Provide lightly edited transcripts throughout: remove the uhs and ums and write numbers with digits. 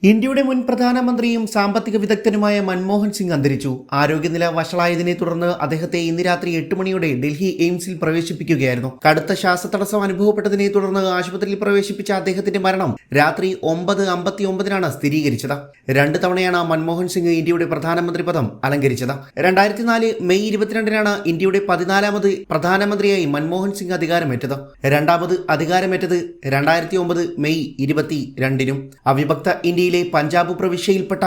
ഇന്ത്യയുടെ മുൻ പ്രധാനമന്ത്രിയും സാമ്പത്തിക വിദഗ്ധനുമായ മൻമോഹൻ സിംഗ് അന്തരിച്ചു. ആരോഗ്യനില വഷളായതിനെ തുടർന്ന് അദ്ദേഹത്തെ ഇന്ന് രാത്രി 8 മണിയോടെ ഡൽഹി എയിംസിൽ പ്രവേശിപ്പിക്കുകയായിരുന്നു. കടുത്ത ശ്വാസതടസ്സം അനുഭവപ്പെട്ടതിനെ തുടർന്ന് ആശുപത്രിയിൽ പ്രവേശിപ്പിച്ച അദ്ദേഹത്തിന്റെ മരണം രാത്രി 9:59 സ്ഥിരീകരിച്ചത്. 2 തവണയാണ് മൻമോഹൻ സിംഗ് ഇന്ത്യയുടെ പ്രധാനമന്ത്രി പദം അലങ്കരിച്ചത്. 2004 മെയ് 22 ഇന്ത്യയുടെ 14ാമത് പ്രധാനമന്ത്രിയായി മൻമോഹൻ സിംഗ് അധികാരമേറ്റത്. രണ്ടാമത് അധികാരമേറ്റത് 2009 മെയ് 22 അവിഭക്ത ഇന്ത്യയിലെ പഞ്ചാബ് പ്രവിശ്യയിൽപ്പെട്ട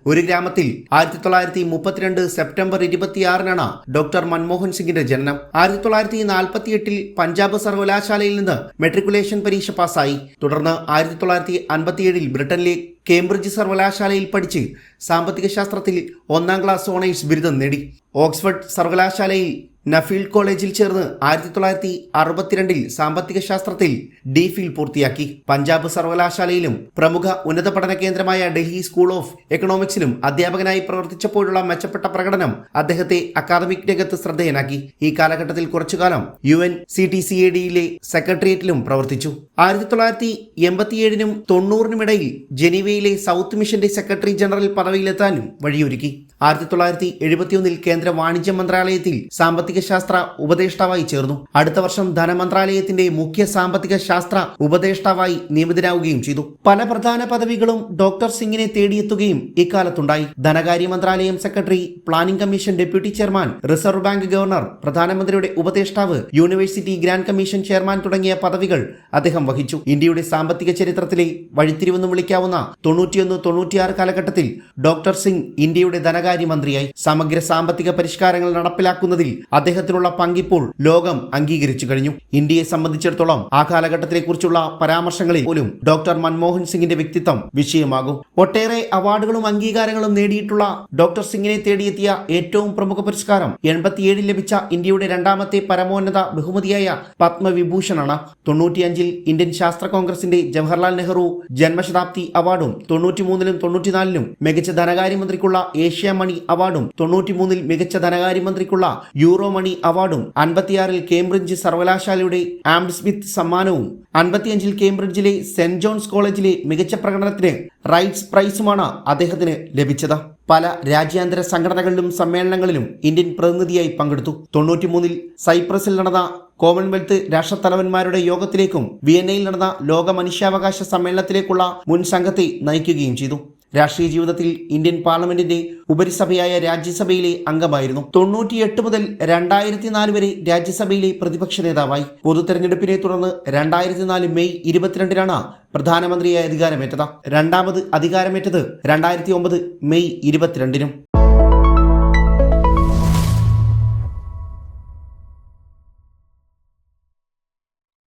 ഒരു ഗ്രാമത്തിൽ 1932 സെപ്റ്റംബർ 26 ഡോക്ടർ മൻമോഹൻ സിംഗിന്റെ ജനനം. 1948 പഞ്ചാബ് സർവകലാശാലയിൽ നിന്ന് മെട്രിക്കുലേഷൻ പരീക്ഷ പാസ്സായി. തുടർന്ന് 1957 ബ്രിട്ടനിലെ കേംബ്രിഡ്ജ് സർവകലാശാലയിൽ പഠിച്ച് സാമ്പത്തിക ശാസ്ത്രത്തിൽ 1ാം ക്ലാസ് ഓണേഴ്സ് ബിരുദം നേടി. ഓക്സ്ഫോർഡ് സർവകലാശാലയിൽ നഫീൽഡ് കോളേജിൽ ചേർന്ന് 1962 സാമ്പത്തിക ശാസ്ത്രത്തിൽ DPhil പൂർത്തിയാക്കി. പഞ്ചാബ് സർവകലാശാലയിലും പ്രമുഖ ഉന്നത പഠന കേന്ദ്രമായ ഡൽഹി സ്കൂൾ ഓഫ് എക്കണോമിക്സിലും അധ്യാപകനായി പ്രവർത്തിച്ചപ്പോഴുള്ള മെച്ചപ്പെട്ട പ്രകടനം അദ്ദേഹത്തെ അക്കാദമിക് രംഗത്ത് ശ്രദ്ധേയനാക്കി. ഈ കാലഘട്ടത്തിൽ കുറച്ചുകാലം UNCTAD സെക്രട്ടേറിയറ്റിലും പ്രവർത്തിച്ചു. 1987 90 ഇടയിൽ ജനീവയിലെ സൗത്ത് മിഷന്റെ സെക്രട്ടറി ജനറൽ പദവിയിലെത്താനും വഴിയൊരുക്കി. 1971 കേന്ദ്ര വാണിജ്യ മന്ത്രാലയത്തിൽ സാമ്പത്തിക ശാസ്ത്ര ഉപദേഷ്ടാവായി ചേർന്നു. അടുത്ത വർഷം ധനമന്ത്രാലയത്തിന്റെ മുഖ്യ സാമ്പത്തിക ശാസ്ത്ര ഉപദേഷ്ടാവായി നിയമിതനാവുകയും ചെയ്തു. പല പ്രധാന പദവികളും ഡോക്ടർ സിംഗിനെ തേടിയെത്തുകയും ഇക്കാലത്തുണ്ടായി. ധനകാര്യ മന്ത്രാലയം secretary, planning commission deputy chairman, reserve bank governor, പ്രധാനമന്ത്രിയുടെ ഉപദേഷ്ടാവ്, യൂണിവേഴ്സിറ്റി ഗ്രാന്റ് കമ്മീഷൻ ചെയർമാൻ തുടങ്ങിയ പദവികൾ അദ്ദേഹം വഹിച്ചു. ഇന്ത്യയുടെ സാമ്പത്തിക ചരിത്രത്തിലെ വഴിത്തിരിവെന്ന് വിളിക്കാവുന്ന 91-96 കാലഘട്ടത്തിൽ ഡോക്ടർ സിംഗ് ഇന്ത്യയുടെ ധനകാര്യമന്ത്രിയായി. സമഗ്ര സാമ്പത്തിക പരിഷ്കാരങ്ങൾ നടപ്പിലാക്കുന്നതിൽ അദ്ദേഹത്തിനുള്ള പങ്കിപ്പോൾ ലോകം അംഗീകരിച്ചു കഴിഞ്ഞു. ഇന്ത്യയെ സംബന്ധിച്ചിടത്തോളം ആ കാലഘട്ടത്തിലെ കുറിച്ചുള്ള പരാമർശങ്ങളിൽ പോലും ഡോക്ടർ മൻമോഹൻ സിംഗിന്റെ വ്യക്തിത്വം വിഷയമാകും. ഒട്ടേറെ അവാർഡുകളും അംഗീകാരങ്ങളും നേടിയിട്ടുള്ള ഡോക്ടർ സിംഗിനെ തേടിയെത്തിയ ഏറ്റവും പ്രമുഖ പുരസ്കാരം 87 ലഭിച്ച ഇന്ത്യയുടെ 2ാമത്തെ പരമോന്നത ബഹുമതിയായ പത്മവിഭൂഷണാണ്. 95 ഇന്ത്യൻ ശാസ്ത്ര കോൺഗ്രസിന്റെ ജവഹർലാൽ നെഹ്റു ജന്മശതാബ്ദി അവാർഡും 93 94 മികച്ച ധനകാര്യമന്ത്രിക്കുള്ള ഏഷ്യ മണി അവാർഡും 93 മികച്ച ധനകാര്യമന്ത്രിക്കുള്ള യൂറോ മണി അവാർഡും 56 കേംബ്രിഡ്ജ് സർവകലാശാലയുടെ ആംഡ് സ്മിത്ത് സമ്മാനവും 55 കേംബ്രിഡ്ജിലെ സെന്റ് ജോൺസ് കോളേജിലെ മികച്ച പ്രകടനത്തിന് റൈറ്റ്സ് പ്രൈസുമാണ് അദ്ദേഹത്തിന് ലഭിച്ചത്. പല രാജ്യാന്തര സംഘടനകളിലും സമ്മേളനങ്ങളിലും ഇന്ത്യൻ പ്രതിനിധിയായി പങ്കെടുത്തു. 93 സൈപ്രസിൽ നടന്ന കോമൺവെൽത്ത് രാഷ്ട്രത്തലവന്മാരുടെ യോഗത്തിലേക്കും വിയന്നയിൽ നടന്ന ലോക മനുഷ്യാവകാശ സമ്മേളനത്തിലേക്കുള്ള മുൻ സംഘത്തെ നയിക്കുകയും ചെയ്തു. രാഷ്ട്രീയ ജീവിതത്തിൽ ഇന്ത്യൻ പാർലമെന്റിന്റെ ഉപരിസഭയായ രാജ്യസഭയിലെ അംഗമായിരുന്നു. 98 മുതൽ 2004 വരെ രാജ്യസഭയിലെ പ്രതിപക്ഷ നേതാവായി. പൊതു തെരഞ്ഞെടുപ്പിനെ തുടർന്ന് 2004 മെയ് 22 പ്രധാനമന്ത്രിയായി അധികാരമേറ്റത്. രണ്ടാമത് അധികാരമേറ്റത് 2009 മെയ് 22